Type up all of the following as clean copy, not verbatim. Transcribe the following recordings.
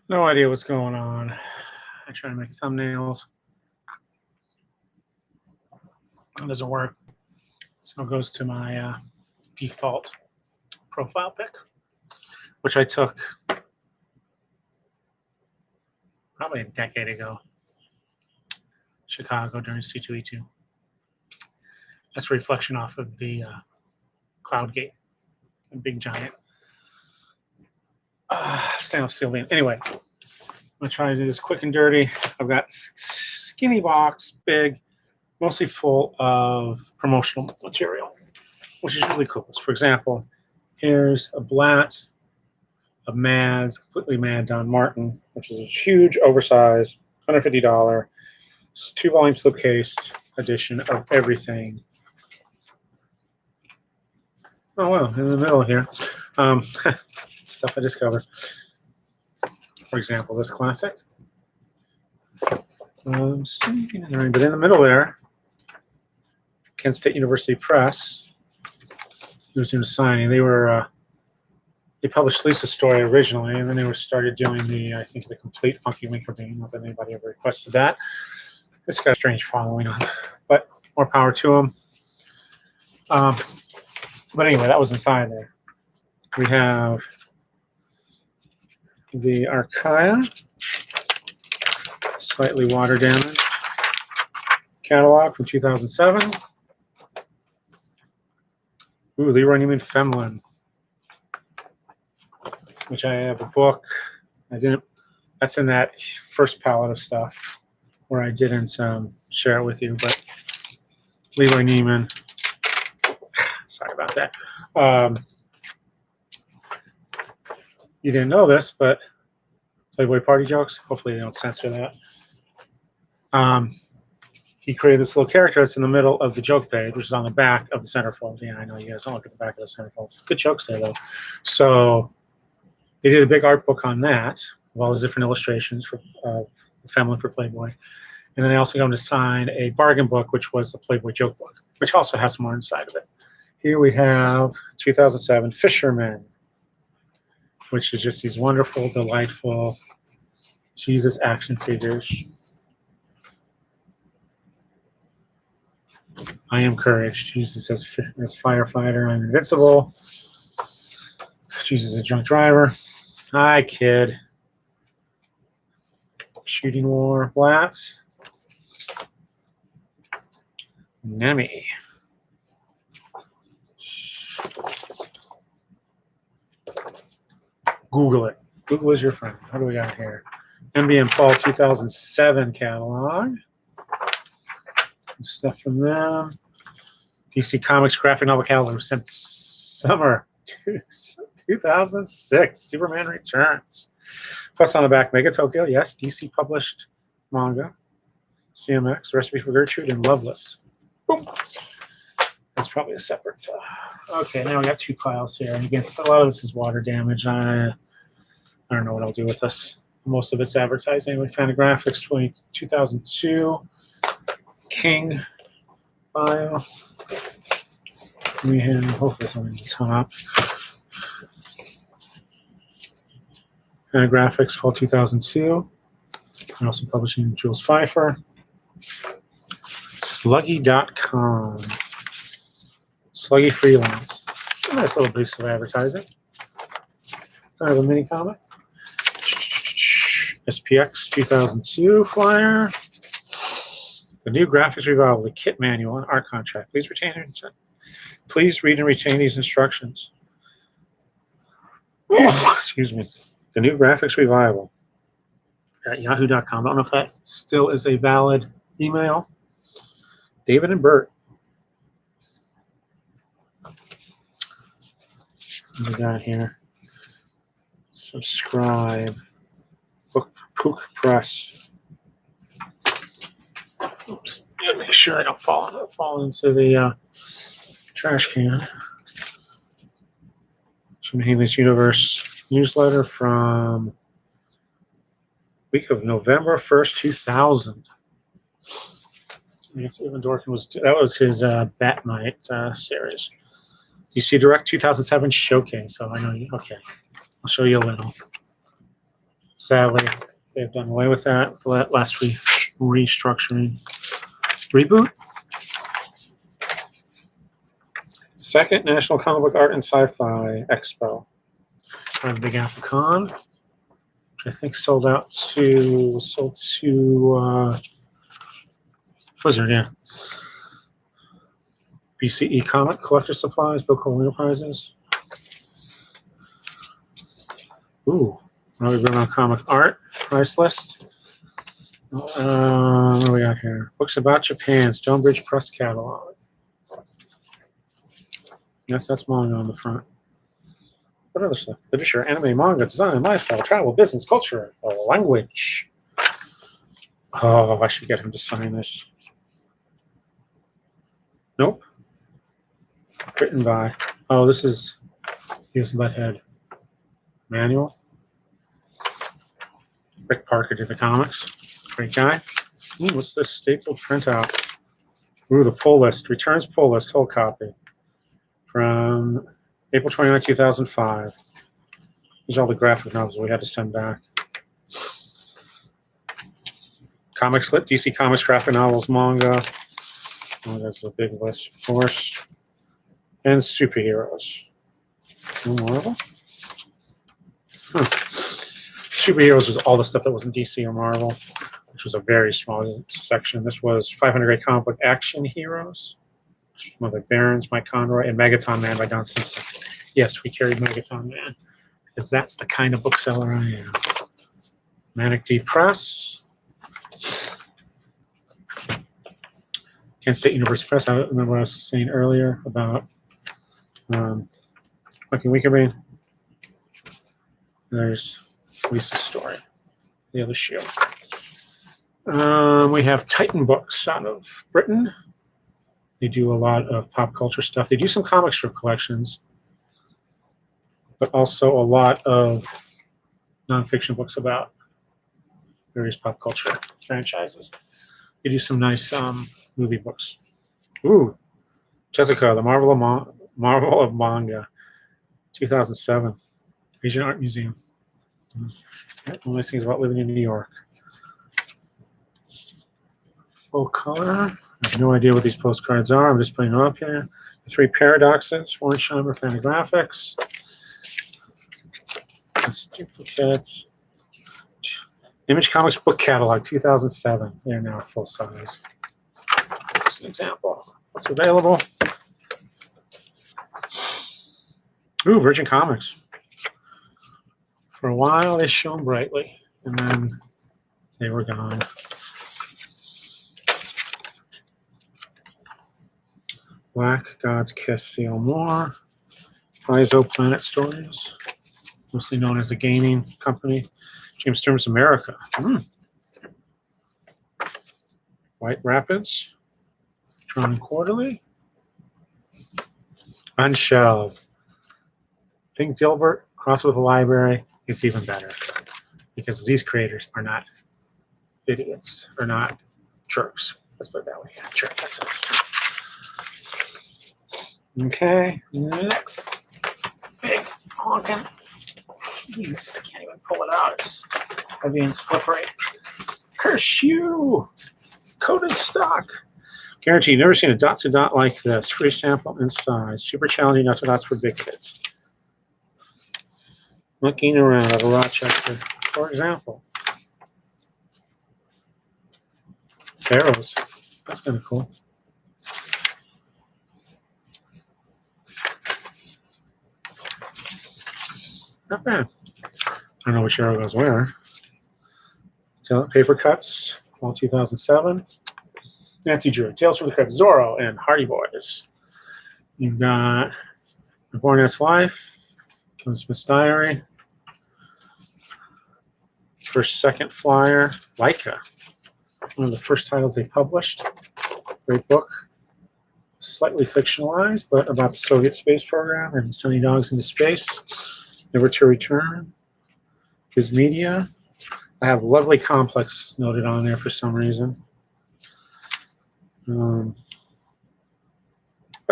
No idea what's going on. I try to make thumbnails. It doesn't work. So it goes to my default profile pic, which I took probably a decade ago. Chicago during C2E2. That's a reflection off of the cloud gate, a big giant stainless steel beam. Anyway, I'm gonna try to do this quick and dirty. I've got skinny box, big, mostly full of promotional material, which is really cool. So for example, here's a Blatt of Mad's, completely Mad Don Martin, which is a huge, oversized, $150, 2-volume slipcased edition of everything. Oh, well, in the middle here. Stuff I discovered. For example, this classic. But in the middle there, Kent State University Press. He was doing a signing. They published Lisa's story originally, and then they started doing I think the complete Funky Winker Bean. Not that anybody ever requested that. It's got a strange following on, but more power to him. But anyway, that was inside there. We have the Archaea, slightly water damaged catalog from 2007. Ooh, Leroy Neiman Femlin, which I have a book. That's in that first palette of stuff where I didn't share it with you, but Leroy Neiman. Sorry about that. You didn't know this, but Playboy party jokes. Hopefully they don't censor that. He created this little character that's in the middle of the joke page, which is on the back of the centerfold. Yeah, I know you guys don't look at the back of the centerfold. Good jokes there, though. So they did a big art book on that, with all these different illustrations for Femlin for Playboy. And then they also got him to sign a bargain book, which was the Playboy joke book, which also has more inside of it. Here we have 2007 Fisherman, which is just these wonderful, delightful Jesus action figures. I am courage. Jesus as firefighter. I'm invincible. Jesus as drunk driver. Hi, kid. Shooting war. Blatt. Nemi. Google it. Google is your friend. What do we got here? NBM Fall 2007 catalog. Stuff from them. DC Comics graphic novel catalog sent summer 2006. Superman Returns. Plus on the back, Mega Tokyo. Yes, DC published manga. CMX, Recipe for Gertrude, and Loveless. Boom. That's probably a separate. Okay, now we got two piles here. And again, a lot of this is water damage. I don't know what I'll do with this. Most of it's advertised anyway. Fantagraphics 2002. King bio. We have, hopefully something at the top. Fantagraphics fall 2002. And also publishing Jules Pfeiffer. Sluggy.com. Sluggy Freelance. A nice little piece of advertising. Kind of a mini comic. SPX 2002 flyer. The new graphics revival, the kit manual and art contract. Please read and retain these instructions. Excuse me. The new graphics revival at yahoo.com. I don't know if that still is a valid email. David and Bert. What we got here? Subscribe. Pook Press. Oops. Yeah, make sure I don't fall into the trash can. From Haley's Universe newsletter from week of November 1st, 2000. I guess Evan Dorkin was his Batmite series. DC Direct 2007 Showcase. So I know you. Okay, I'll show you a little. Sadly, they've done away with that with the last restructuring. Reboot. Second National Comic Book Art and Sci-Fi Expo. The Big Apple Con, which I think sold to Blizzard, yeah. BCE Comic Collector Supplies, Bill Cole Enterprises. Ooh, Robbie Brown Comic Art price list. What do we got here? Books about Japan, Stonebridge Press Catalog. Yes, that's manga on the front. What other stuff? Literature, anime, manga, design, lifestyle, travel, business, culture, language. Oh, I should get him to sign this. Nope. Written by. Oh, this is Beavis and Butthead manual. Rick Parker did the comics. Great guy. Ooh, what's this stapled printout? Ooh, the pull list. Returns pull list, whole copy. From April 29, 2005. These are all the graphic novels we had to send back. Comics lit, DC Comics, graphic novels, manga. Oh, that's a big list, of course. And superheroes. No Marvel? Huh. Superheroes was all the stuff that wasn't DC or Marvel, which was a very small section. This was 500 Great Comic Book Action Heroes. One of the Barons, Mike Conroy, and Megaton Man by Don Simpson. Yes, we carried Megaton Man because that's the kind of bookseller I am. Manic D Press. Kent State University Press. I remember what I was saying earlier about Lucky Winkerbean. There's Lisa's story, the other shoe. We have Titan Books out of Britain. They do a lot of pop culture stuff. They do some comic strip collections, but also a lot of nonfiction books about various pop culture franchises. They do some nice movie books. Ooh, Jessica, the Marvel of Manga, 2007, Asian Art Museum. One of the nice things about living in New York. Full color. I have no idea what these postcards are. I'm just putting them up here. The Three Paradoxes, Hornsheimer Fantagraphics. That's duplicate. Image Comics Book Catalog, 2007. They're now full size. Just an example. What's available? Ooh, Virgin Comics. For a while, they shone brightly, and then they were gone. Black God's Kiss, C.L. Moore. Paizo Planet Stories, mostly known as a gaming company. James Sturm's America. White Rapids. Tron Quarterly. Unshelved. Think Dilbert, cross with a library. It's even better because these creators are not idiots or not jerks. Let's put it that way. Yeah, jerk. That's it. Okay, next. Big honking. Jeez, I can't even pull it out. It's heavy and slippery. Curse you! Coated stock. Guaranteed. Never seen a dot to dot like this. Free sample and size. Super challenging dot to dots for big kids. Looking around out of Rochester, for example. Arrows. That's kind of cool. Not bad. I don't know which arrow goes where. Paper Cuts, all 2007. Nancy Drew, Tales from the Crypt, Zorro, and Hardy Boys. You've got The Born S Life, Kevin Smith's Diary. First Second Flyer, Laika. One of the first titles they published. Great book. Slightly fictionalized, but about the Soviet space program and sending dogs into space. Never to Return. His Media. I have Lovely Complex noted on there for some reason. But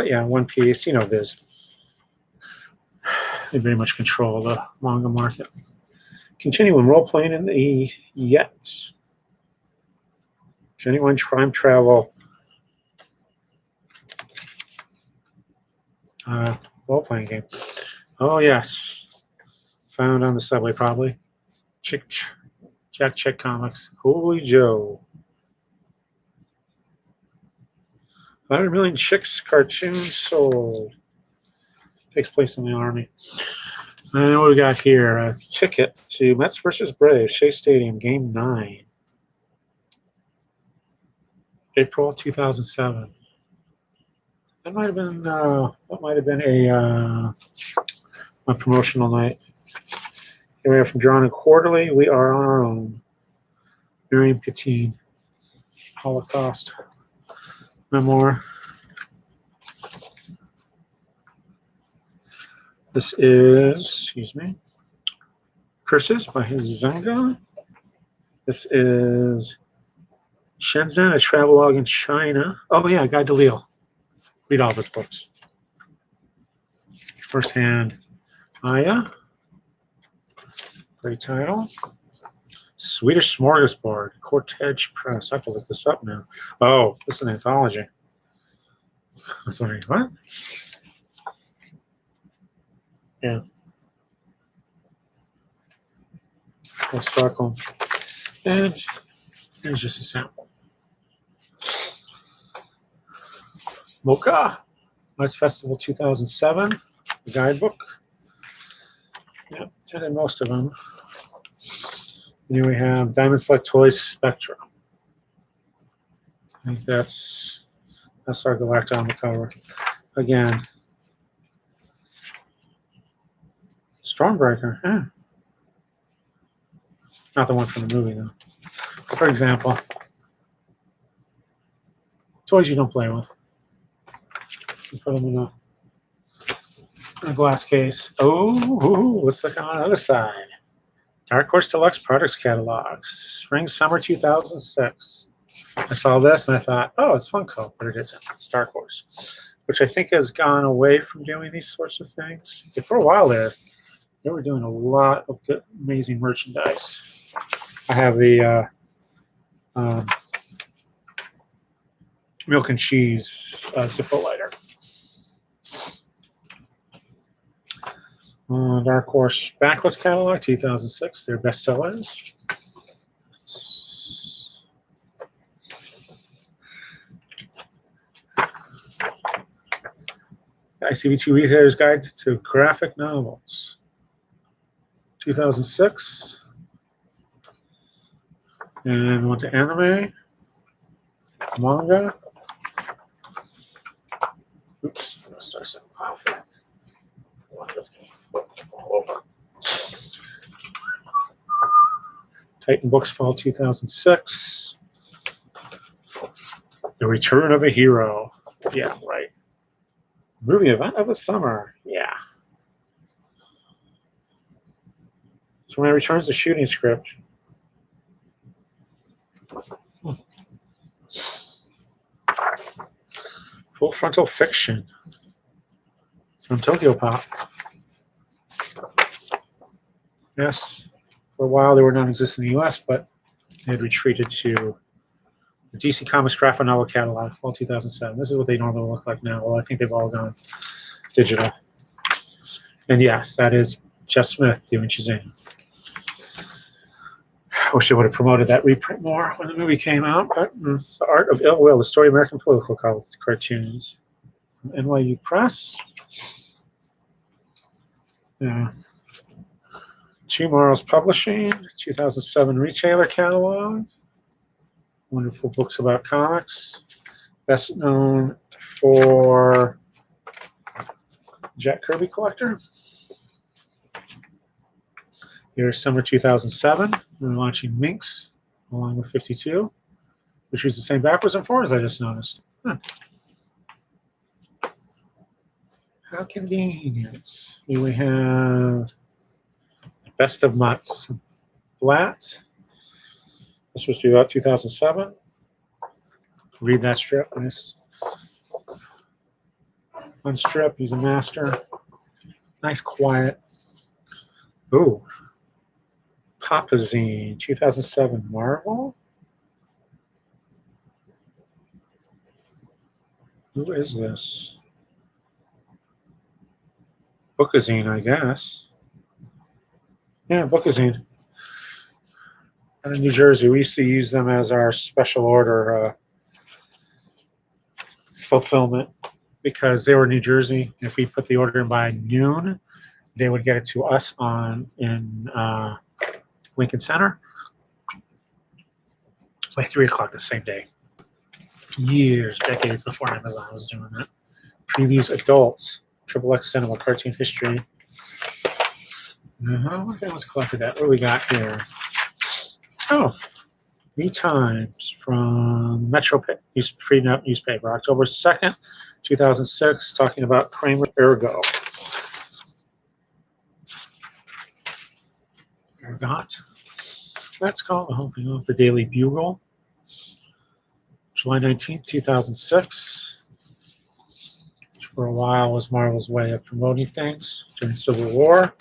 yeah, One Piece, Viz. They very much control the manga market. Continuing role-playing in the Yet. Genuine Time Travel. Role-playing game. Oh, yes. Found on the subway, probably. Jack Chick Comics. Holy Joe. 100 million Chicks cartoons sold. Takes place in the Army. And what we got here? A ticket to Mets versus Braves, Shea Stadium, Game 9. April 2007. That might have been a promotional night. Here we are from Drawn and Quarterly. We are on our own. Miriam Katine. Holocaust memoir. This is, excuse me, Curses by Zenga. This is Shenzhen, a travelogue in China. Oh, yeah, Guy Delisle. Read all of his books. Firsthand, Aya. Great title. Swedish Smorgasbord, Cortege Press. I have to look this up now. Oh, this is an anthology. I was wondering, what? Yeah. Stockholm. And here's just a sample. Mocha, Arts Festival 2007, the guidebook. Yep, attended most of them. And here we have Diamond Select Toys Spectra. I think that's our Galacta on the cover. Again, Stormbreaker. Yeah. Not the one from the movie, though. For example, toys you don't play with. You put them in a glass case. Oh, let's look on the other side. Dark Horse Deluxe Products Catalogs, Spring Summer 2006. I saw this and I thought, oh, it's Funko, but it isn't. It's Dark Horse, which I think has gone away from doing these sorts of things. But for a while there, they were doing a lot of good, amazing merchandise. I have the milk and cheese Zippo lighter. Dark Horse Backlist Catalog, 2006. Their bestsellers. ICB2 Retailer's Guide to Graphic Novels, 2006. And went to anime, manga. Oops, I'm going to start some coffee. Titan Books Fall 2006. The Return of a Hero. Yeah, right. Movie event of the summer. Yeah. So when it returns the shooting script. Full Frontal Fiction from Tokyo Pop. Yes, for a while they were non-existent in the U.S., but they had retreated to the DC Comics graphic novel catalog, fall 2007. This is what they normally look like now. Well, I think they've all gone digital. And yes, that is Jeff Smith doing Shazam. I wish I would have promoted that reprint more when the movie came out, but The Art of Ill Will, the story of American political cartoons. From NYU Press. Yeah. Tomorrow's Publishing, 2007 retailer catalog. Wonderful books about comics. Best known for Jack Kirby Collector. Here's summer 2007. We're launching Minx along with 52, which was the same backwards and forwards I just noticed. Huh. How convenient. Here we have Best of Mutts. Blatt. This was due out 2007. Read that strip. Nice. Fun strip. He's a master. Nice, quiet. Ooh. Topazine, 2007 Marvel. Who is this? Bookazine, I guess. Yeah, Bookazine. Out of New Jersey. We used to use them as our special order fulfillment because they were New Jersey. If we put the order in by noon, they would get it to us in Lincoln Center by 3 o'clock the same day. Years, decades before Amazon was doing that. Previews adults, XXX Cinema, cartoon history. What was collected that? What do we got here? Oh, New Times from Metro Free Newspaper, October 2nd, 2006, talking about Kramer Ergo. Ergot. That's called the whole thing of the Daily Bugle. July 19th, 2006. Which for a while was Marvel's way of promoting things during Civil War.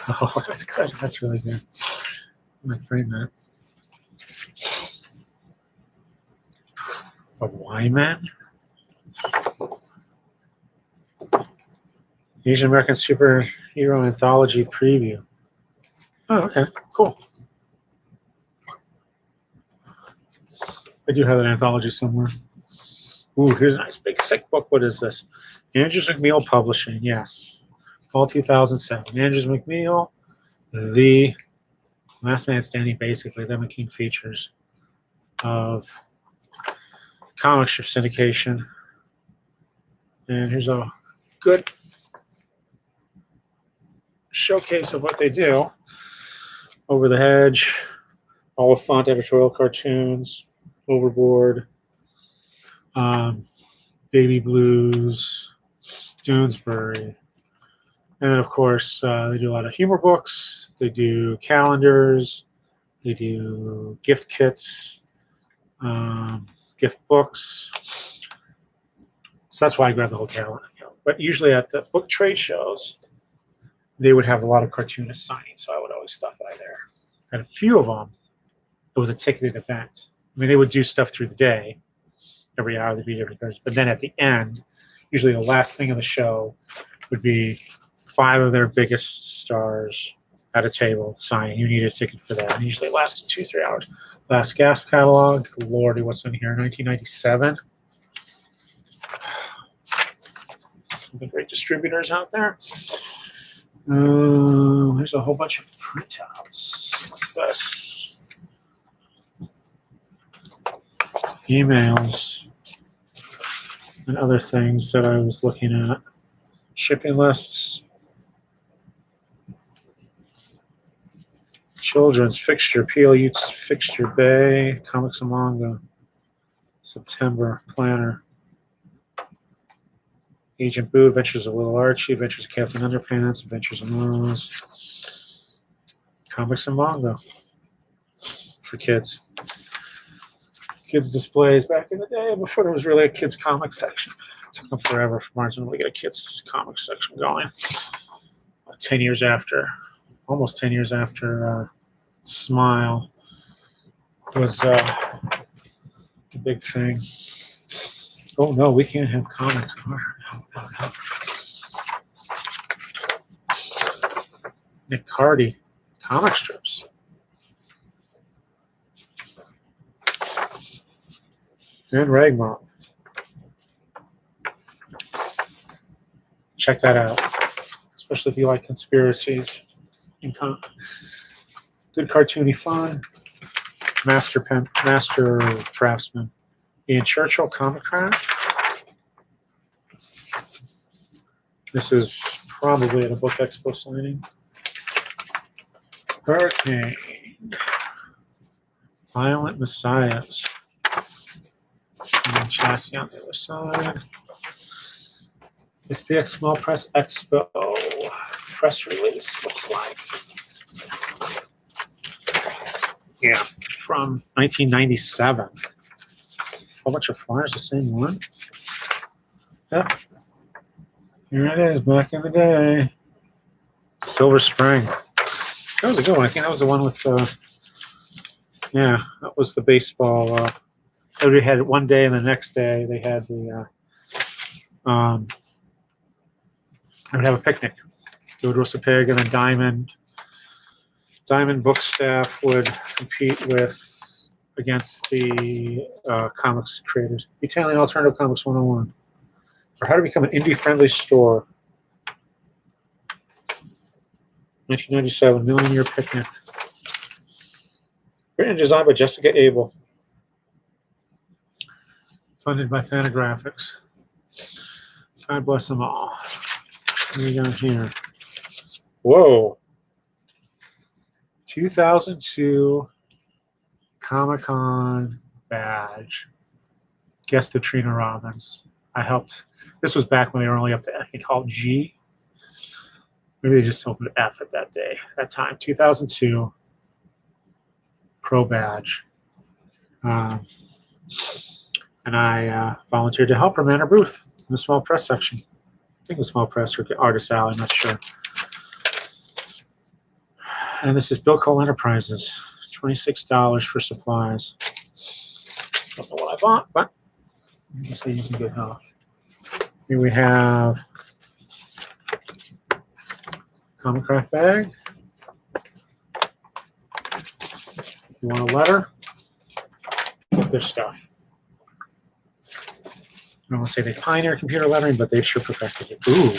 Oh, that's good. That's really good. I might frame that. The Y-Men. Asian American Superhero Anthology Preview. Oh, okay. Cool. I do have an anthology somewhere. Ooh, here's a nice big thick book. What is this? Andrews McMeel Publishing. Yes. Fall 2007. Andrews McMeel, the Last Man Standing, basically. Them and King features of comic strip syndication. And here's a good showcase of what they do. Over the Hedge, Oliphant editorial cartoons, Overboard, Baby Blues, Doonesbury. And then, of course, they do a lot of humor books. They do calendars. They do gift kits, gift books. So that's why I grabbed the whole calendar. But usually at the book trade shows, they would have a lot of cartoonist signings, so I would always stop by there. And a few of them, it was a ticketed event. I mean, they would do stuff through the day. Every hour they'd be different person. But then at the end, usually the last thing of the show would be 5 of their biggest stars at a table signing. You need a ticket for that. And usually it lasted 2-3 hours. Last Gasp catalog. Lordy, what's in here? 1997. Some great distributors out there. There's a whole bunch of printouts. What's this? Emails and other things that I was looking at. Shipping lists. Children's Fixture, PLU Fixture Bay, Comics and Manga. September Planner. Agent Boo, Adventures of Little Archie, Adventures of Captain Underpants, Adventures of Rose. Comics and Manga for kids. Kids displays back in the day before there was really a kids comic section. It took them forever for Barnes & Noble to get a kids comic section going. 10 years after, almost 10 years after Smile was the big thing. Oh no, we can't have comics. No. Nick Cardy, comic strips. And Ragmont. Check that out, especially if you like conspiracies. Good cartoony fun. Master craftsman. Ian Churchill, Comic Craft. This is probably at a book expo signing. Hurricane. Violent Messiahs. And then chassis on the other side. SPX Small Press Expo. Press release looks like. Yeah, from 1997. A whole bunch of flyers, the same one. Yep. Here it is, back in the day. Silver Spring. That was a good one. I think that was the one with, yeah, that was the baseball. Everybody had it one day, and the next day they had the, I would have a picnic. Go roast a pig, and then Diamond book staff would compete against the comics creators. Italian Alternative Comics 101. Or how to become an indie-friendly store. 1997, Million Year Picnic. Written and designed by Jessica Abel. Funded by Fantagraphics. God bless them all. What do we got here? Whoa. 2002 Comic-Con badge. Guest of Trina Robbins. I helped. This was back when they were only up to, I think, called G. Maybe they just opened F at that time. 2002 Pro badge. And I volunteered to help her man her booth in the small press section. I think it was small press or Artist Alley, I'm not sure. And this is Bill Cole Enterprises. $26 for supplies. Don't know what I bought, but you see you can get it off. Here we have Comic Craft bag. If you want a letter, get their stuff. I don't want to say they pioneer computer lettering, but they've sure perfected it. Ooh.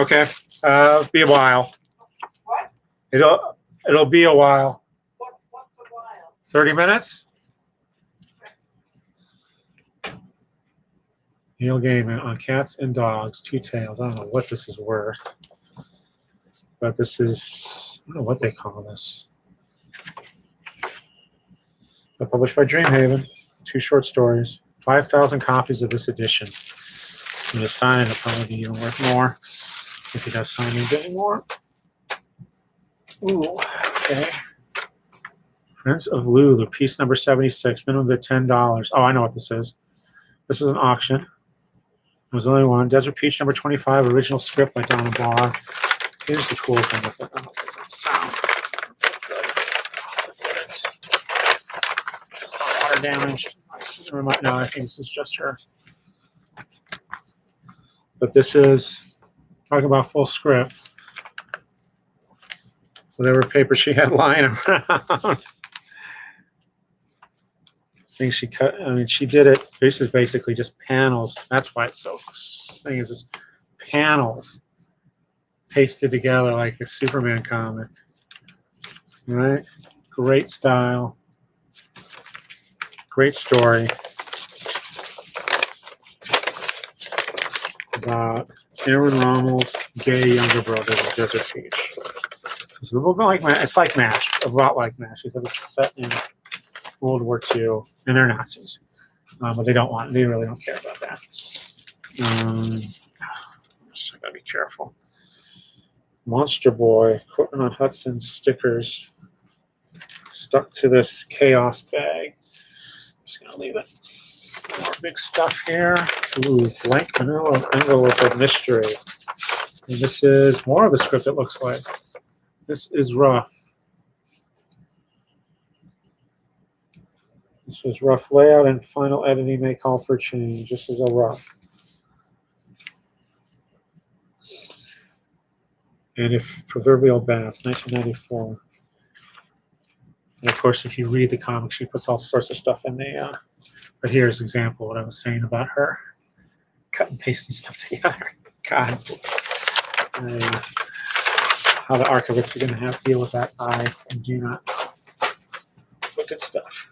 Okay. Be a while. What? It'll be a while. What's a while? 30 minutes? Neil Gaiman on Cats and Dogs, Two Tales. I don't know what this is worth. But this is, I don't know what they call this. They're published by Dreamhaven. 2 short stories. 5,000 copies of this edition. And just sign it, it'll probably be even worth more if he does sign these anymore. Ooh, okay. Friends of Lulu, piece number 76, minimum bid $10. Oh, I know what this is. This was an auction. It was the only one. Desert Peach number 25, original script by Donna Barr. Here's the cool thing with it. Oh, does it sound? This is not good. It's not water damaged. No, I think this is just her. But this is, talking about full script. Whatever paper she had lying around. I think she cut, I mean, she did it. This is basically just panels. That's why it's so, thing is just panels pasted together like a Superman comic. Right? Great style. Great story. About Aaron Rommel's gay younger brother in Desert Peach. It's a little bit like it's like MASH, a lot like MASH. It's set in World War II, and they're Nazis, but they really don't care about that. So I gotta be careful. Monster Boy, Courtney on Hudson stickers stuck to this chaos bag. Just gonna leave it. More big stuff here. Ooh, blank manila envelope of mystery. And this is more of the script, it looks like. This is rough. This is rough layout and final editing may call for change. This is a rough. And if proverbial bats, 1994. And of course, if you read the comic, she puts all sorts of stuff in the. But here's an example of what I was saying about her cut and pasting stuff together. God, how the archivists are going to have to deal with that, I do not know. But good stuff.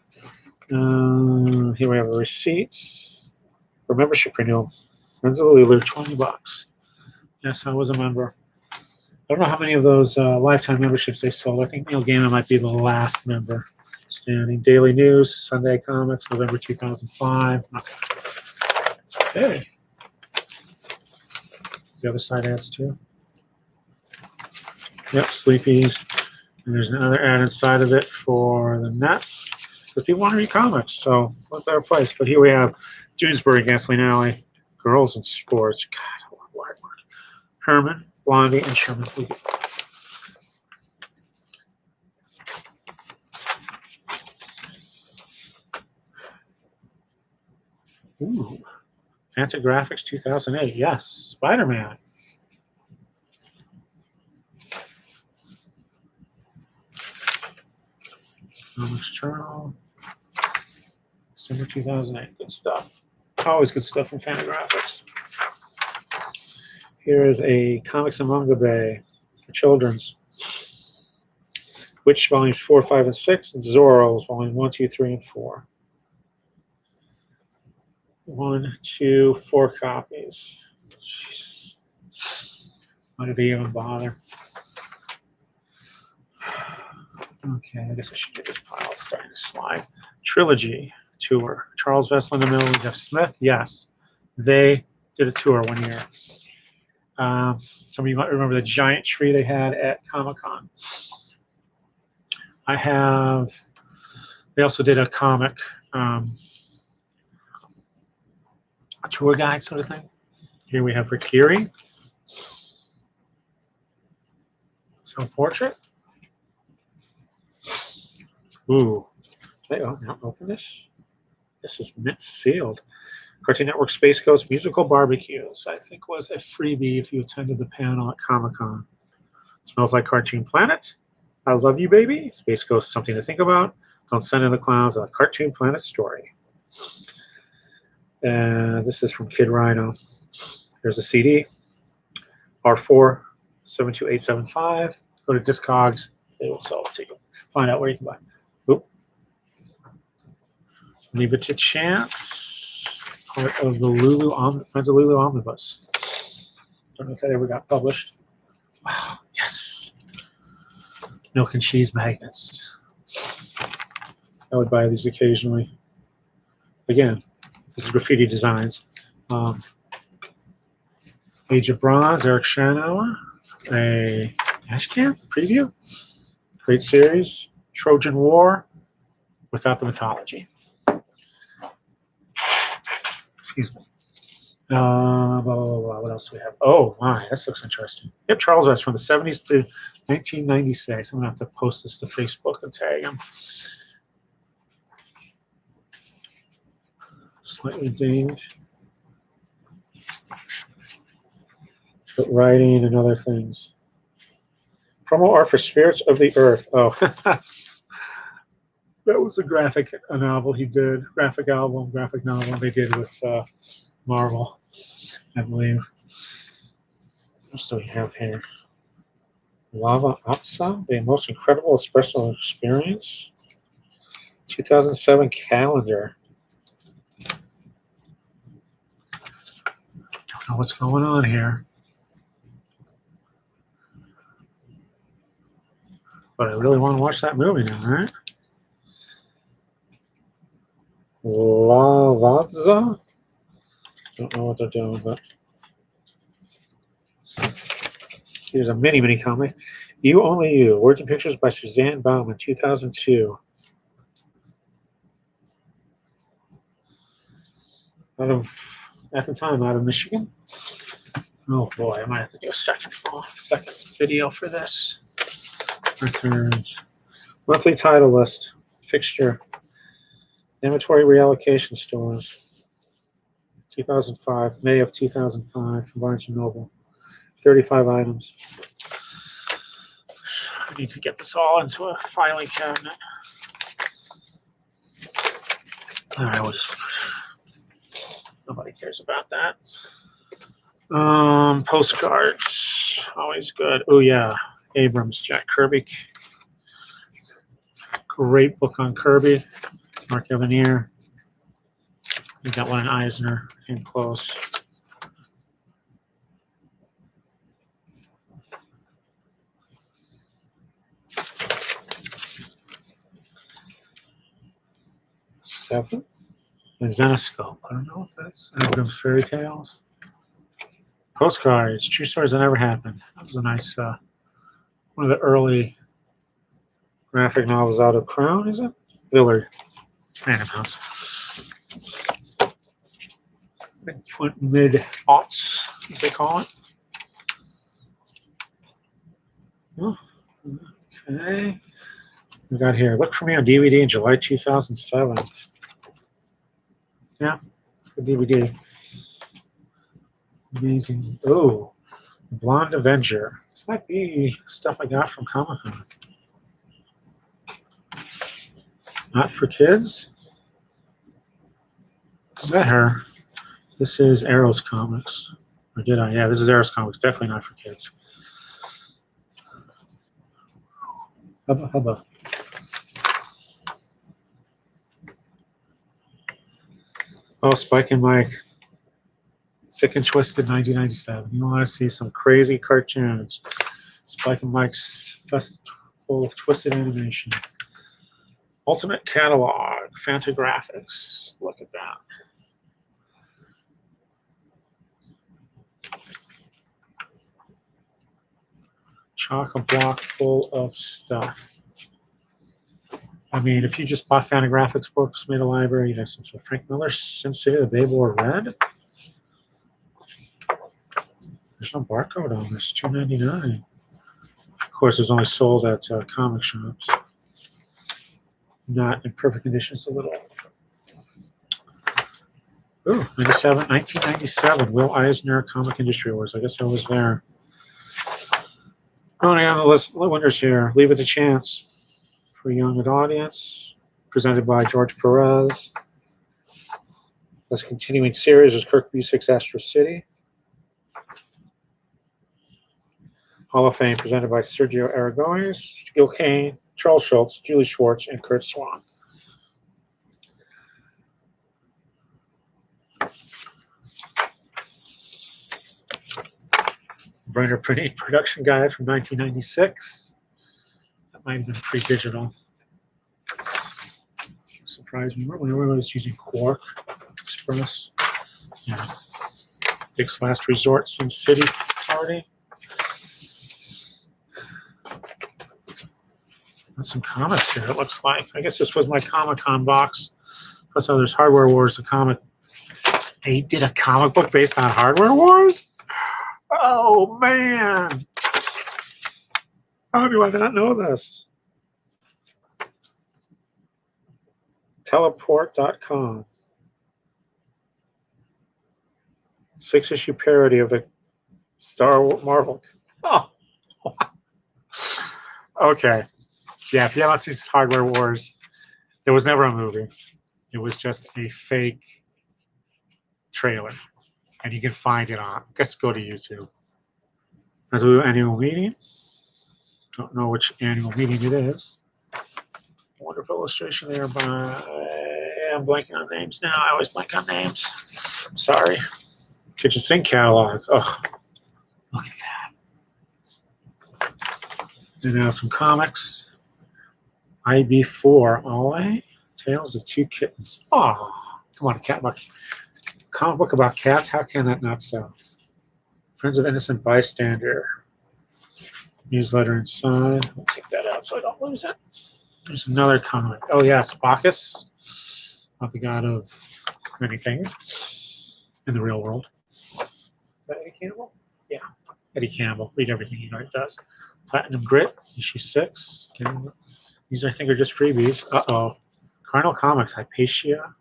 Here we have a receipt for membership renewal. Friends of Lulu, $20. Yes, I was a member. I don't know how many of those lifetime memberships they sold. I think Neil Gaiman might be the last member standing. Daily News, Sunday Comics, November 2005. Okay. The other side ads too. Yep, Sleepies. And there's another ad inside of it for the Nets. Because people want to read comics, so what better place? But here we have Dewsbury, Gasoline Alley, Girls in Sports. God, what a word. Herman, Blondie, and Sherman Sleepy. Ooh. Fantagraphics 2008. Yes. Spider-Man. Comics Journal. December 2008. Good stuff. Always good stuff from Fantagraphics. Here is a Comics and Manga Bay for children's. Witch volumes 4, 5, and 6, and Zorro's volume 1, 2, 3, and 4. 1, 2, 4 copies. Jesus. Why did they even bother? Okay, I guess I should get this pile. It's starting to slide. Trilogy tour. Charles Vesslin and Miller Jeff Smith. Yes, they did a tour one year. Some of you might remember the giant tree they had at Comic-Con. They also did a comic, a tour guide sort of thing. Here we have Rikiri. Self-portrait. Ooh. Oh, now open this. This is mint sealed. Cartoon Network Space Ghost Musical Barbecues. I think was a freebie if you attended the panel at Comic-Con. Smells like Cartoon Planet. I Love You, Baby. Space Ghost, Something to Think About. Don't Send in the Clowns, a Cartoon Planet story. And this is from Kid Rhino. There's a CD. R4 72875. Go to Discogs. They will sell it to you. Find out where you can buy it. Oop. Leave It to Chance. Part of the Friends of Lulu Omnibus. Don't know if that ever got published. Oh, yes. Milk and cheese magnets. I would buy these occasionally. Again, this is Graffiti Designs. Age of Bronze, Eric Schanauer. A Ashcan preview. Great series. Trojan War without the mythology. Excuse me. Blah, blah, blah, blah. What else do we have? Oh, my, this looks interesting. Yep, Charles Vest from the 70s to 1996. I'm going to have to post this to Facebook and tag him. Slightly dinged. But writing and other things. Promo art for Spirits of the Earth. Oh, that was a graphic novel he did. Graphic novel they did with Marvel, I believe. What do we have here? Lava Atsa, The Most Incredible Espresso Experience. 2007 calendar. Don't know what's going on here. But I really want to watch that movie now, right? Lavazza? Don't know what they're doing, but here's a mini comic. You Only You. Words and Pictures by Suzanne Bauman, 2002. At the time, out of Michigan. Oh boy, I might have to do a second video for this. Returns. Monthly title list. Fixture. Inventory reallocation stores. 2005, May of 2005 from Barnes & Noble. 35 items. I need to get this all into a filing cabinet. All right, we'll just... Nobody cares about that. Postcards. Always good. Oh, yeah. Abrams, Jack Kirby. Great book on Kirby. Mark Evanier. We got one in Eisner. Came close. Seven. The Zenoscope. I don't know if that's Abrams Fairy Tales. Postcards. True Stories That Never Happened. That was a nice, one of the early graphic novels out of Crown, is it? Willard. Random House. Mid-aughts, as they call it. Oh, okay. We got here. Look for Me on DVD in July 2007. Yeah, The DVD. Amazing. Oh, Blonde Avenger. This might be stuff I got from Comic Con. Not for kids. I met her. This is Arrow's Comics. Or did I? Yeah, this is Arrow's Comics. Definitely not for kids. Hubba hubba. Oh, Spike and Mike. Sick and Twisted 1997. You want to see some crazy cartoons. Spike and Mike's Festival of Twisted Animation. Ultimate Catalog. Fantagraphics. Look at that. Chock a block full of stuff. I mean, if you just bought Fantagraphics books, made a library, you'd have some sort of Frank Miller, Sin City, The Babe Wore Red. There's no barcode on this, $2.99. Of course, it's only sold at comic shops. Not in perfect condition, it's a little. Ooh, 1997, Will Eisner Comic Industry Awards. I guess I was there. Oh, yeah, the list winners here. Leave It to Chance for a young audience, presented by George Perez. This continuing series is Kirk Busiek's Astro City. Hall of Fame, presented by Sergio Aragones, Gil Kane, Charles Schultz, Julie Schwartz, and Kurt Swan. Brenner Printing Production Guide from 1996. That might have been pre-digital. Surprised me. Whenever I was using Quark Express. Yeah. Dick's Last Resort, Sin City Party. And some comics here, it looks like. I guess this was my Comic-Con box. Plus, there's Hardware Wars, the comic. They did a comic book based on Hardware Wars? Oh, man. How do I not know this? Teleport.com. 6-issue parody of the Star Wars Marvel. Oh. Okay. Yeah, if you haven't seen Hardware Wars, there was never a movie. It was just a fake trailer. And you can find it on, I guess go to YouTube. There's an annual meeting. Don't know which annual meeting it is. Wonderful illustration there by, I'm blanking on names now. I always blank on names. Sorry. Kitchen Sink catalog. Oh, look at that. And now some comics. IB4, Ollie. Tales of Two Kittens. Oh, come on, comic book about cats. How can that not sell? Friends of Innocent Bystander. Newsletter inside. I'll take that out so I don't lose it. There's another comic. Oh, yes, Bacchus. Not the god of many things in the real world. Is that Eddie Campbell? Yeah, Eddie Campbell. Read everything he does. Platinum Grit, issue 6. These, I think, are just freebies. Uh-oh. Cardinal Comics, Hypatia.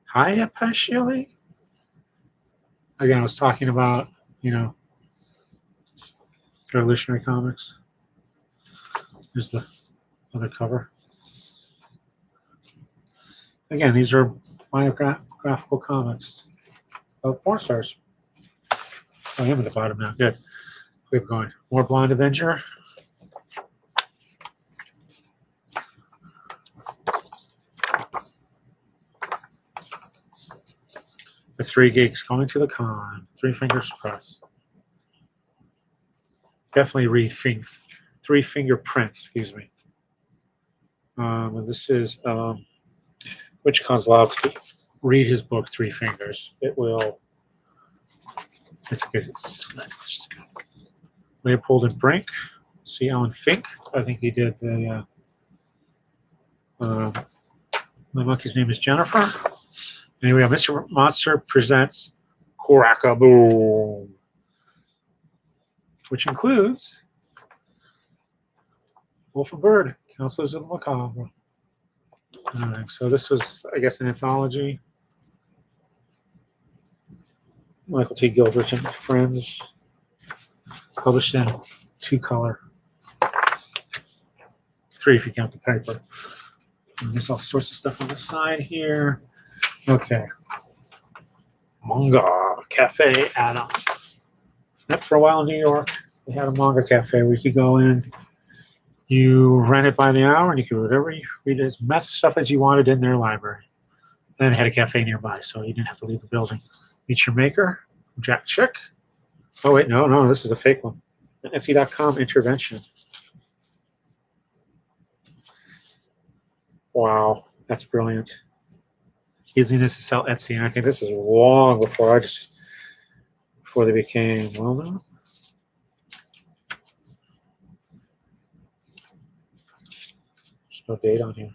Hypatia? Again, I was talking about, Revolutionary Comics. There's the other cover. Again, these are biographical comics of porn stars. Oh, I am at the bottom now. Good. Keep going. More Blonde Avenger. The Three Geeks going to the con. Three Fingers Press. Definitely read Three Finger Prince, excuse me. This is Rich Kozlowski. Read his book, Three Fingers. It's good. It's good. Leopold and Brink. See Alan Fink. I think he did the. My monkey's name is Jennifer. Anyway, Mr. Monster presents Crack-a-Boom, which includes Wolf and Bird, Counselors of the Macabre. All right, so this was, I guess, an anthology. Michael T. Gilbert and Friends. Published in 2-color. 3 if you count the paper. And there's all sorts of stuff on the side here. Okay. Manga Cafe Adam. Yep, for a while in New York, they had a manga cafe where you could go in. You rent it by the hour, and you could read as much stuff as you wanted in their library. Then it had a cafe nearby, so you didn't have to leave the building. Meet your maker, Jack Chick. Oh, wait, no, this is a fake one. An Etsy.com intervention. Wow, that's brilliant. Using this to sell Etsy, and I think this is long before they became well known. There's no date on here.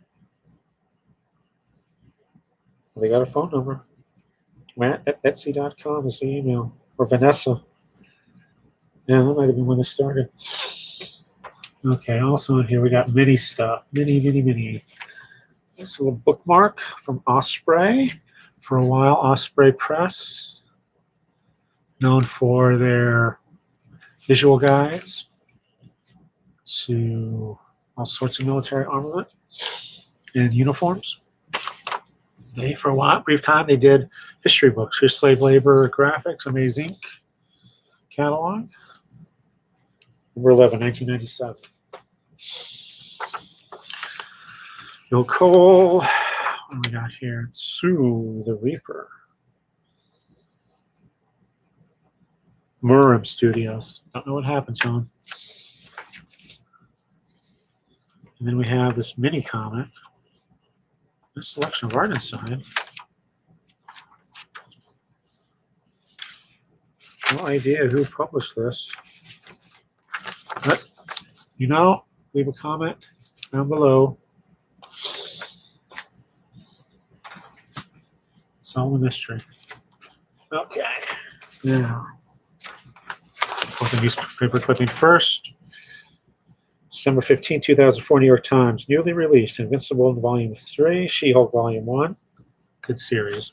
Well, they got a phone number. Matt at Etsy.com is the email. Or Vanessa. Yeah, that might have been when it started. Okay, also in here we got mini stuff. Mini. This little bookmark from Osprey. For a while, Osprey Press, known for their visual guides to all sorts of military armament and uniforms. They, for a while, brief time, they did history books. Here's slave labor graphics, Amazing catalog. Number 11, 1997. Bill Cole. What do we got here? Sue the Reaper. Murim Studios. Don't know what happened to him. And then we have this mini comic. A selection of art inside. No idea who published this. But, leave a comment down below. Solve the mystery. Okay. Now, open the newspaper clipping first. December 15, 2004, New York Times. Newly released Invincible Volume 3, She-Hulk Volume 1. Good series.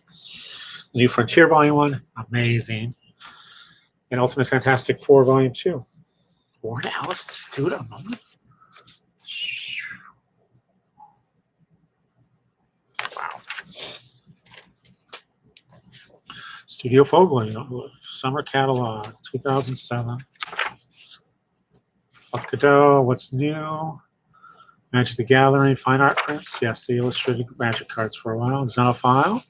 New Frontier Volume 1. Amazing. And Ultimate Fantastic 4 Volume 2. Warren Ellis stood a moment. Wow. Studio Fogling, Summer Catalog, 2007. Godot, What's New? Magic the Gathering, Fine Art Prints. Yes, the illustrated Magic cards for a while. Xenophile,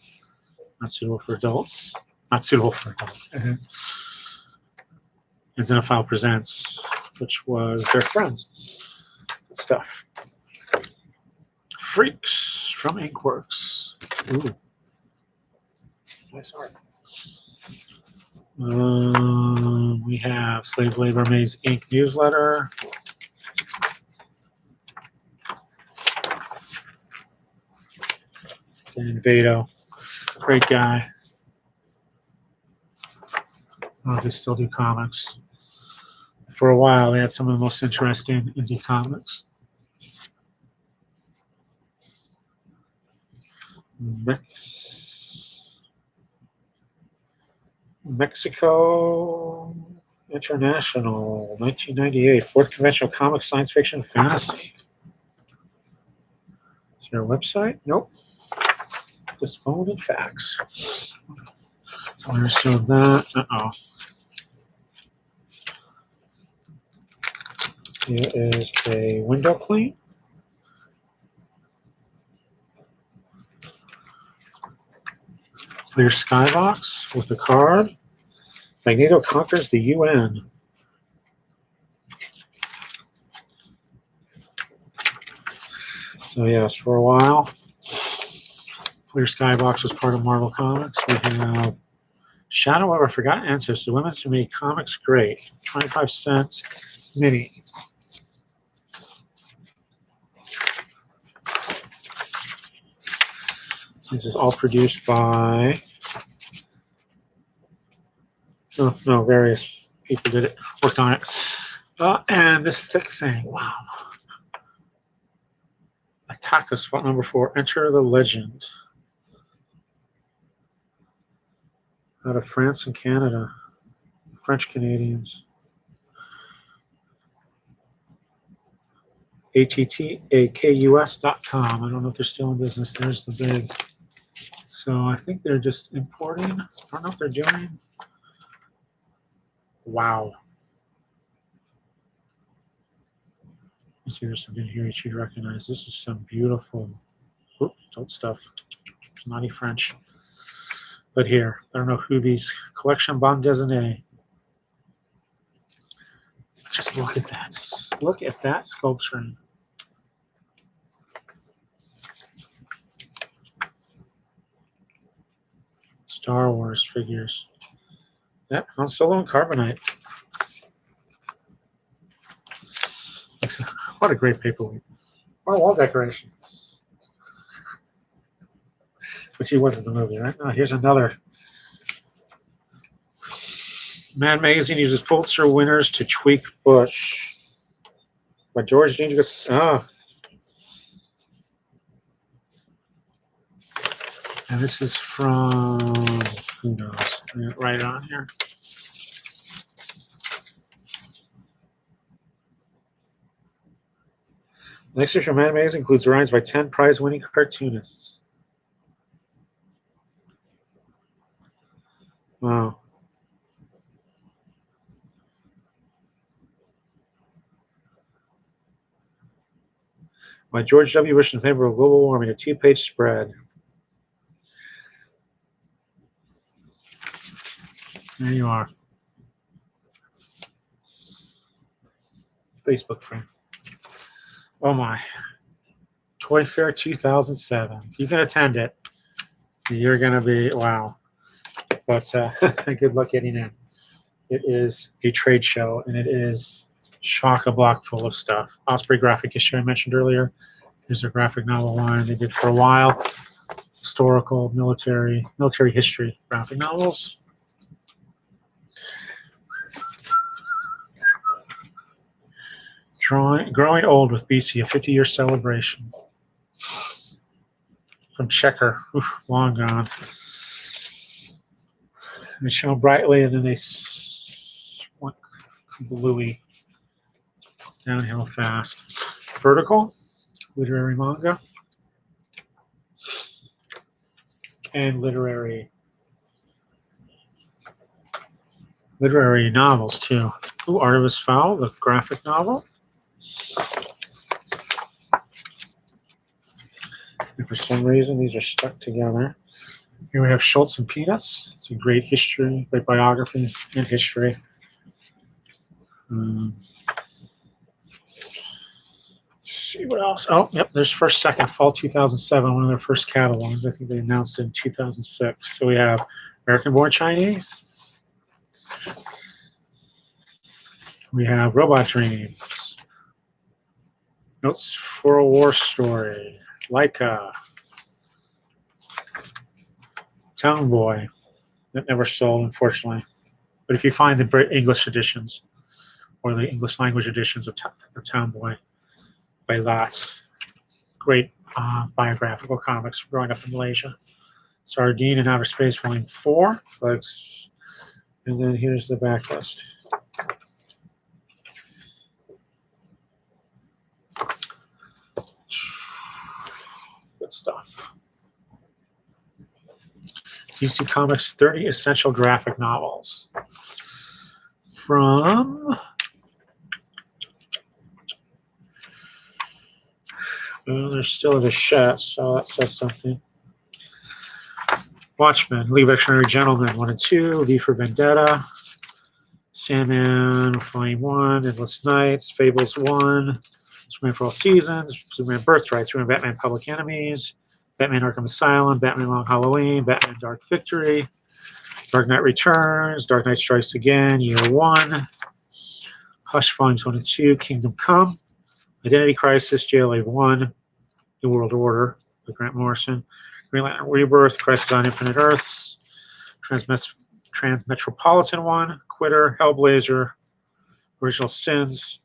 not suitable for adults. Not suitable for adults. And Xenophile Presents, which was their friends. Good stuff. Freaks from Inkworks. Ooh. Nice art. We have Slave Labor Maze Inc. newsletter. Dan Vado, great guy. Oh, they still do comics. For a while, they had some of the most interesting indie comics. Mexico International, 1998, 4th Conventional Comic Science Fiction Fantasy. Is there a website? Nope. Just phone and fax. So I assume that. Uh-oh. Here is a window clean. Clear skybox with the card. Magneto conquers the UN. So yes, for a while, Clear Skybox was part of Marvel Comics. We have Shadow of a Forgotten Ancestor, Women's Who Made Comics Great, 25 cents mini. This is all produced by various people did it, worked on it. And this thick thing, wow. Attack us, spot number 4, Enter the Legend. Out of France and Canada. French Canadians. ATTAKUS.com. I don't know if they're still in business. There's the big. So I think they're just importing. I don't know if they're doing. Wow. Let's see, there's something here you should recognize. This is some beautiful. Oop, don't stuff. It's naughty French. But here, I don't know who these collection bande dessinée. Just look at that. Look at that sculpturing. Star Wars figures. Yep, Han Solo and Carbonite. What a great paperweight. What a wall decoration. Which he was in the movie, right? Oh, here's another. Man Magazine uses Pulitzer winners to tweak Bush. By George Jenkins. Oh. And this is from, who knows? Right on here. The next issue of Man Magazine includes rhymes by 10 prize-winning cartoonists. Wow. By George W. Bush in favor of global warming, a 2-page spread. There you are. Facebook friend. Oh my. Toy Fair 2007. If you can attend it, you're going to be, wow. But good luck getting in. It is a trade show, and it is chock-a-block full of stuff. Osprey graphic issue I mentioned earlier. Here's a graphic novel line they did for a while. Historical, military history graphic novels. Growing Old with BC, a 50-year celebration. From Checker, oof, long gone. They shone brightly, and then they went bluey, downhill fast. Vertical, literary manga, and literary novels too. Ooh, Artemis Fowl, the graphic novel. And for some reason, these are stuck together. Here we have Schultz and Peanuts. It's a great history, great biography and history. Let's see what else. Oh, yep, there's First Second, Fall 2007, one of their first catalogs. I think they announced it in 2006. So we have American-born Chinese. We have Robot Dreams. Notes for a War Story. Leica. Town Boy. That never sold, unfortunately. But if you find the English editions or the English language editions of Town Boy by lots, great biographical comics growing up in Malaysia. Sardine in Outer Space, Volume 4, folks. And then here's the backlist. Good stuff. DC Comics 30 Essential Graphic Novels. From well, they're still in the shed, so that says something. Watchmen, League of Extraordinary Gentlemen 1 and 2, V for Vendetta, Sandman, Volume 1, Endless Nights, Fables 1, Superman for All Seasons, Superman Birthright, Superman Batman Public Enemies, Batman Arkham Asylum, Batman Long Halloween, Batman Dark Victory, Dark Knight Returns, Dark Knight Strikes Again, Year 1, Hush Volumes 1 and 2, Kingdom Come, Identity Crisis, JLA 1, New World Order by Grant Morrison, Green Lantern Rebirth, Crisis on Infinite Earths, Transmetropolitan 1, Quitter, Hellblazer, Original Sins,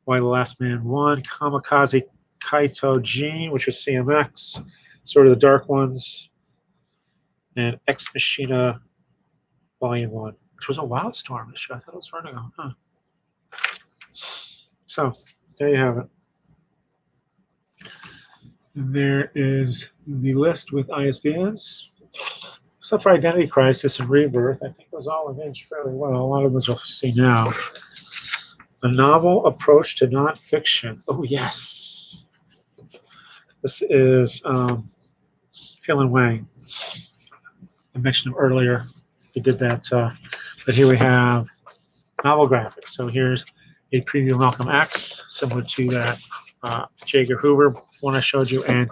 Why the Last Man 1, Kamikaze Kaito Gene, which is CMX, Sword of the Dark Ones, and Ex Machina Volume 1, which was a Wildstorm issue. I thought it was Vertigo. Huh. So there you have it. And there is the list with ISBNs. Except for Identity Crisis and Rebirth, I think it was all arranged fairly well. A lot of those you'll see now. A novel approach to nonfiction. Oh, yes. This is Hill and Wang. I mentioned him earlier. He did that. But here we have novel graphics. So here's a preview of Malcolm X, similar to that J. Edgar Hoover one I showed you, and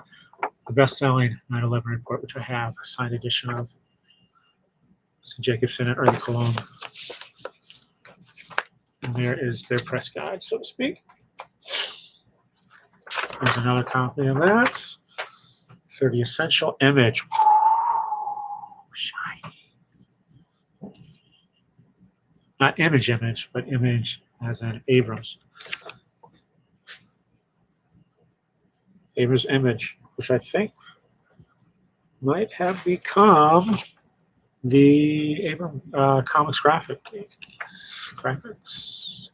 the best-selling 9/11 report, which I have a signed edition of. So Jacobson and Ernie Cologne. And there is their press guide, so to speak. There's another copy of that. 30 Essential Image. Shiny. Not image, but image as in Abrams. Abrams Image, which I think might have become the Abrams Comics graphics,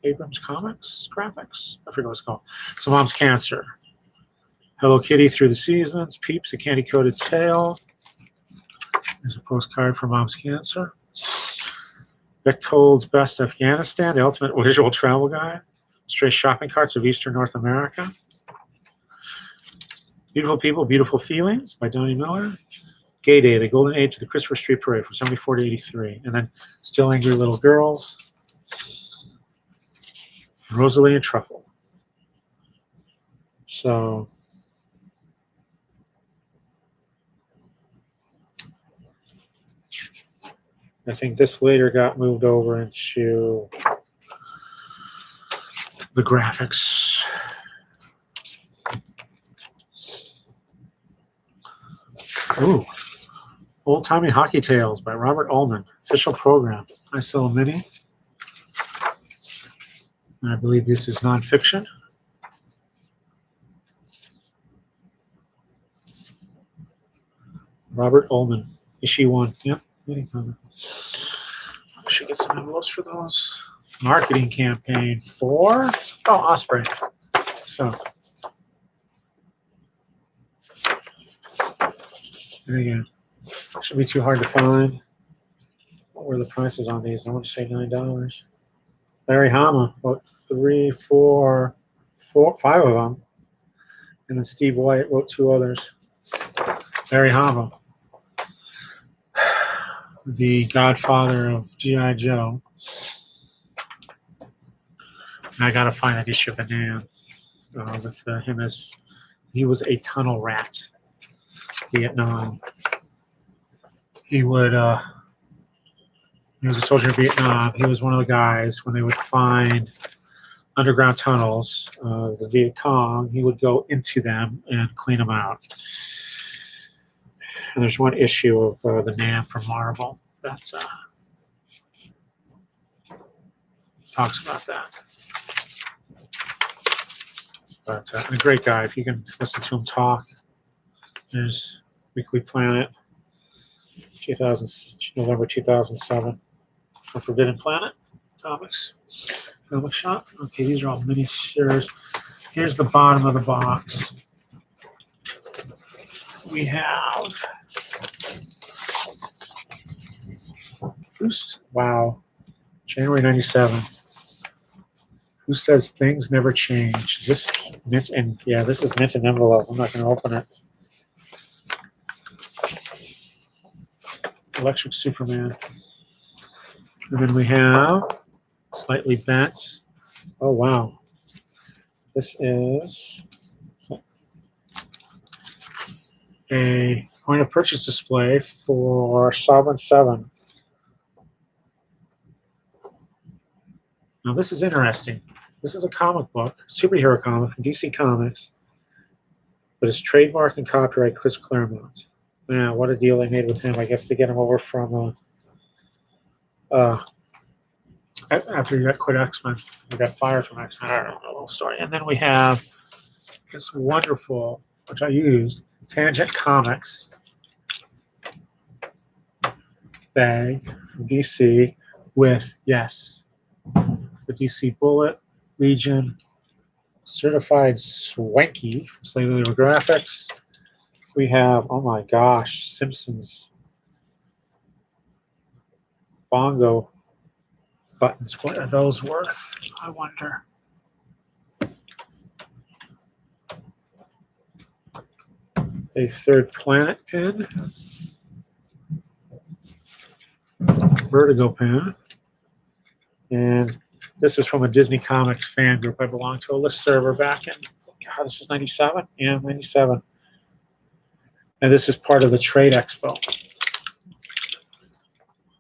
Abrams Comics graphics. I forget what it's called. So Mom's Cancer, Hello Kitty Through the Seasons, Peeps, A Candy Coated Tale. There's a postcard for Mom's Cancer. Bechtold's Best Afghanistan, the ultimate visual travel guide. Stray shopping carts of Eastern North America. Beautiful People, Beautiful Feelings by Donnie Miller. Gay Day, the Golden Age of the Christopher Street Parade from 74 to 83. And then Still Angry Little Girls. Rosalie and Truffle. So I think this later got moved over into the graphics. Ooh. Old Timey Hockey Tales by Robert Ullman. Official program. I sell a mini. And I believe this is nonfiction. Robert Ullman. Issue 1. Yep. Mini comic. I should get some envelopes for those. Marketing campaign for Osprey. So and again, should be too hard to find. What were the prices on these? I want to say $9. Larry Hama wrote 3, 4, 5 of them, and then Steve White wrote 2 others. Larry Hama, the godfather of G.I. Joe. And I gotta find that issue of the Nam with him as he was a tunnel rat. Vietnam. He was a soldier in Vietnam. He was one of the guys when they would find underground tunnels, the Viet Cong, he would go into them and clean them out. And there's one issue of the Nam from Marvel that talks about that. But a great guy. If you can listen to him talk, there's Weekly Planet, November 2007. A Forbidden Planet comics. Comic shop. Okay, these are all miniatures. Here's the bottom of the box. We have wow, January 97. Who Says Things Never Change? Is this mint and yeah, this is mint and envelope. I'm not going to open it. Electric Superman. And then we have slightly bent. Oh wow. This is a point of purchase display for Sovereign 7. Now this is interesting. This is a comic book, superhero comic from DC Comics, but it's trademark and copyright Chris Claremont. Man, what a deal they made with him. I guess to get him over from after he got quit X-Men, he got fired from X-Men. I don't know the whole story. And then we have this wonderful, which I used, Tangent Comics bag from DC with, yes, the DC Bullet, Legion, Certified Swanky from Slave Labor Graphics. We have, oh my gosh, Simpsons bongo buttons. What are those worth? I wonder. A Third Planet pin. Vertigo pin. And this is from a Disney Comics fan group. I belong to a list server back in, God, this is 97? Yeah, 97. And this is part of the Trade Expo.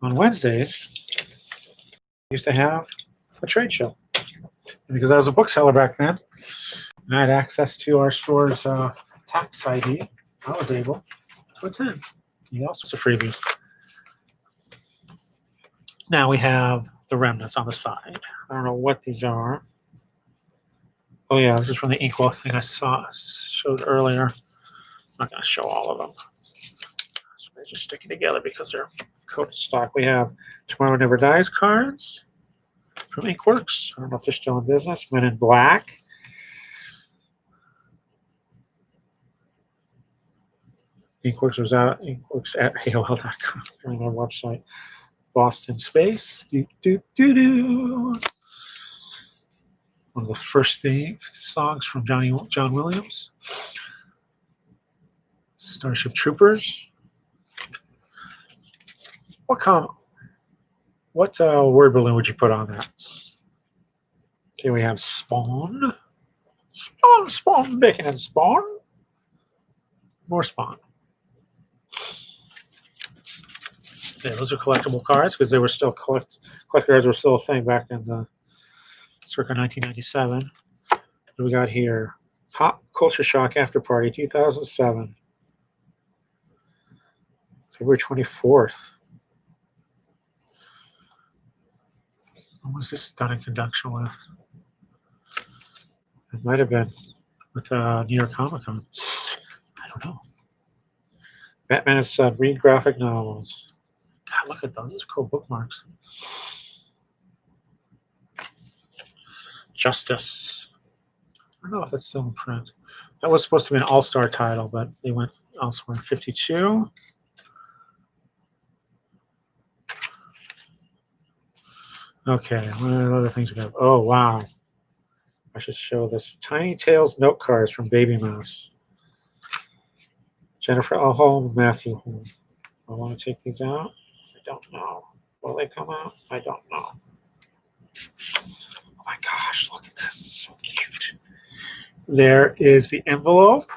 On Wednesdays, I used to have a trade show. And because I was a bookseller back then, and I had access to our store's tax ID, I was able to attend. You know, all sorts of freebies. Now we have the remnants on the side. I don't know what these are. Oh yeah, this is from the Inkwell thing I showed earlier. I'm not going to show all of them. So they're just sticking together because they're coated stock. We have Tomorrow Never Dies cards from Inkworks. I don't know if they're still in business. Men in Black. Inkworks was out. Inkworks at AOL.com. On their website. Boston Space. One of the first songs from John Williams. Starship Troopers. What word balloon would you put on that? Okay, we have Spawn. Spawn, bacon and Spawn. More Spawn. Yeah, those are collectible cards because they were still collector cards were still a thing back in the circa 1997. What do we got here? Pop Culture Shock After Party 2007. February 24th. What was this done in conjunction with? It might have been with New York Comic Con. I don't know. Batman and Son, read graphic novels. God, look at those. Those are cool bookmarks. Justice. I don't know if that's still in print. That was supposed to be an all-star title, but they went elsewhere. 52. Okay, what are the other things we have? Oh, wow. I should show this. Tiny Tales note cards from Baby Mouse. Jennifer L. Holm, Matthew Holm. I want to take these out. I don't know. Will they come out? I don't know. Oh my gosh, look at this. It's so cute. There is the envelope.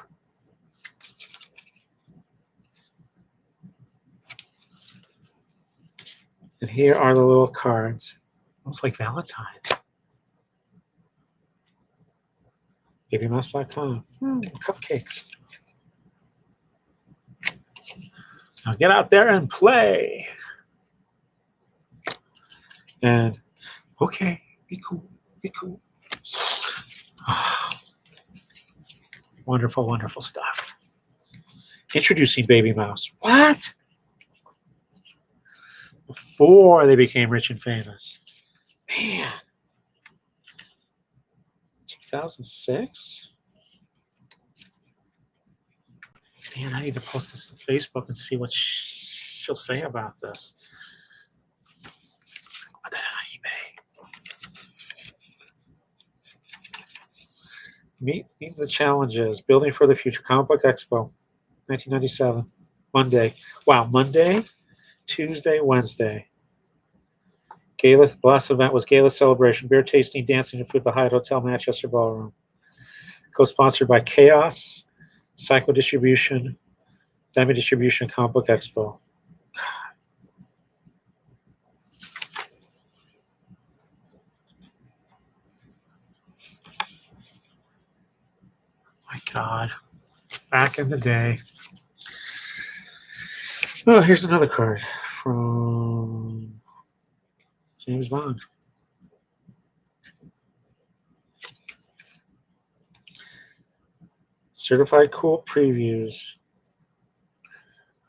And here are the little cards. Almost like Valentine's. BabyMouse.com. Cupcakes. Now get out there and play. And, okay, be cool, be cool. Wonderful, wonderful stuff. Introducing Baby Mouse. What? Before they became rich and famous. Man. 2006? Man, I need to post this to Facebook and see what she'll say about this. Put that on eBay. Meet the challenges. Building for the Future. Comic Book Expo. 1997. Monday. Wow, Monday, Tuesday, Wednesday. Gala. The last event was Gala Celebration. Beer tasting, dancing, and food at the Hyatt Hotel, Manchester Ballroom. Co-sponsored by Chaos, Psycho Distribution, Diamond Distribution, Comic Book Expo. My God. Back in the day. Oh, here's another card from James Bond. Certified Cool Previews.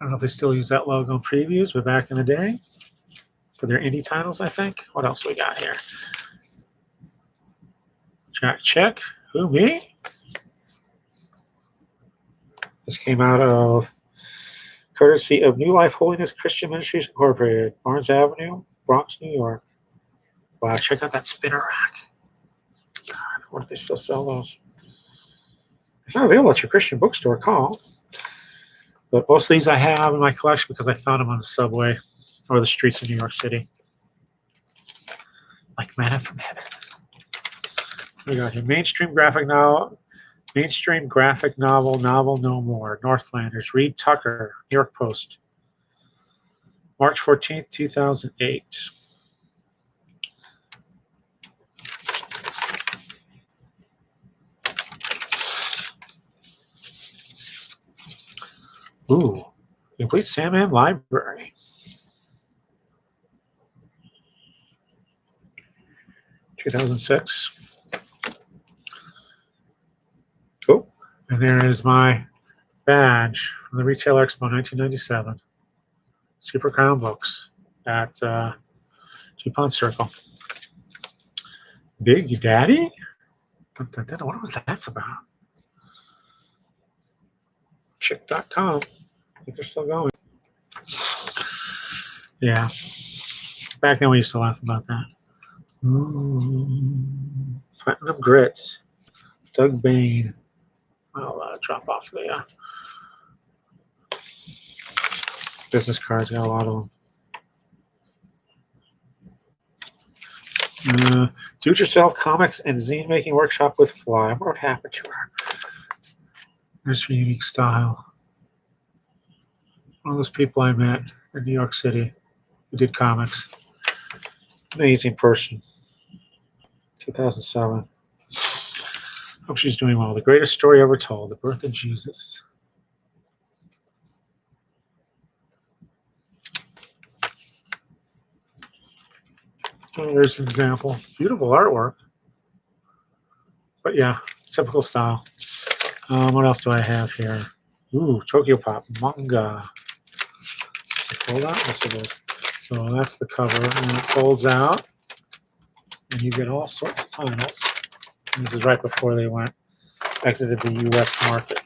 I don't know if they still use that logo in previews, but back in the day. for their indie titles, I think. What else we got here? Jack Check. Who, me? This came out of courtesy of New Life Holiness Christian Ministries Incorporated, Barnes Avenue, Bronx, New York. Wow, check out that spinner rack. God, where do they still sell those? It's not available at your Christian bookstore, call. But most of these I have in my collection because I found them on the subway or the streets of New York City. Like manna from heaven. We got here mainstream graphic novel, novel no more. Northlanders, Reed Tucker, New York Post. March 14th, 2008. Ooh, complete Sandman Library. (2006). Oh, and there is my badge from the Retail Expo 1997. Super Crown Books at DuPont Circle. Big Daddy? I wonder what that's about. Chick.com. I think they're still going. Yeah. Back then we used to laugh about that. Platinum Grits. Doug Bain. I'll drop off the business cards. Got a lot of them. Do-it-yourself comics and zine making workshop with Fly. What happened to her? There's her unique style. One of those people I met in New York City who did comics. Amazing person. 2007. Hope she's doing well. The greatest story ever told. The birth of Jesus. Oh, there's an example. Beautiful artwork. But yeah, typical style. What else do I have here? Ooh, Tokyo Pop manga. Does it fold out? Yes, it is. So that's the cover, and it folds out, and you get all sorts of titles. And this is right before they exited the U.S. market.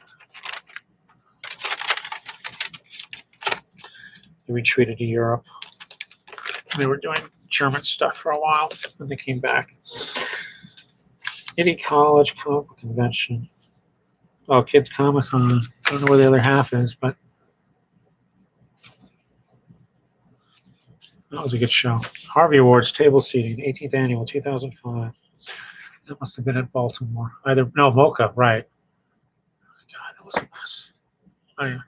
They retreated to Europe. They were doing German stuff for a while, and they came back. Indie College Comic Book Convention. Oh, Kids Comic Con. I don't know where the other half is, but that was a good show. Harvey Awards Table Seating, 18th Annual, 2005. That must have been at Baltimore. Mocha, right. God, that was a mess. Oh, yeah.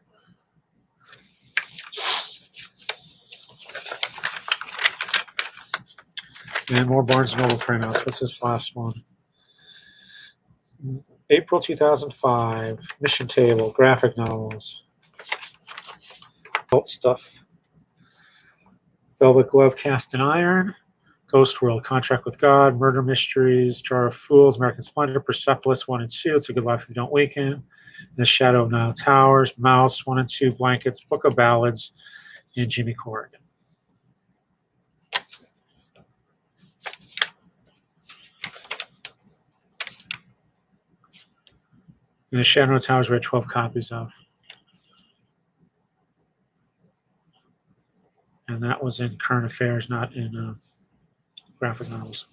And more Barnes & Noble printouts. What's this last one? April 2005. Mission Table, graphic novels. Adult stuff. Velvet Glove, Cast in Iron. Ghost World, Contract with God. Murder Mysteries. Jar of Fools. American Splendor. Persepolis 1 and 2. It's a Good Life If You Don't Weaken. The Shadow of Nile Towers. Mouse 1 and 2. Blankets. Book of Ballads. And Jimmy Corrigan. And the Shadow of Towers we had 12 copies of. And that was in current affairs, not in graphic novels.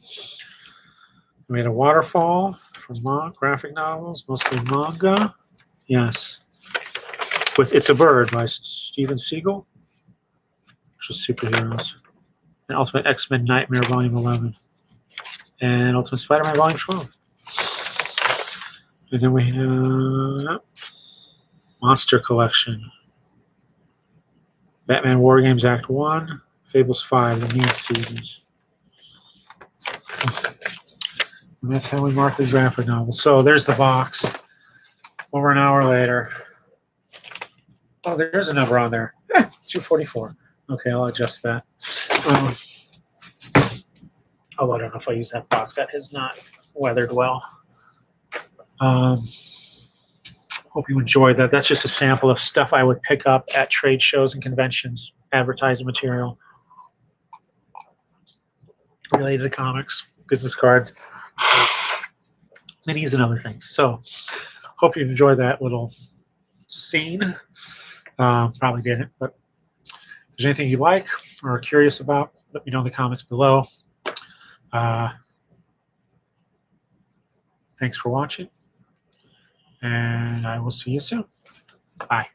We had a waterfall for graphic novels, mostly manga. Yes. With It's a Bird by Steven Seagal, which was superheroes. And Ultimate X-Men Nightmare Volume 11. And Ultimate Spider-Man Volume 12. And then we have Monster Collection. Batman War Games Act 1. Fables 5, The Mean Seasons. And that's how we mark the graphic novel. So there's the box. Over an hour later. Oh, there's a number on there. 244. Okay, I'll adjust that. Although I don't know if I use that box. That has not weathered well. Hope you enjoyed that. That's just a sample of stuff I would pick up at trade shows and conventions, advertising material. related to comics, business cards, minis, and other things. So hope you enjoyed that little scene. Probably didn't, but if there's anything you like or are curious about, let me know in the comments below. Thanks for watching, and I will see you soon. Bye.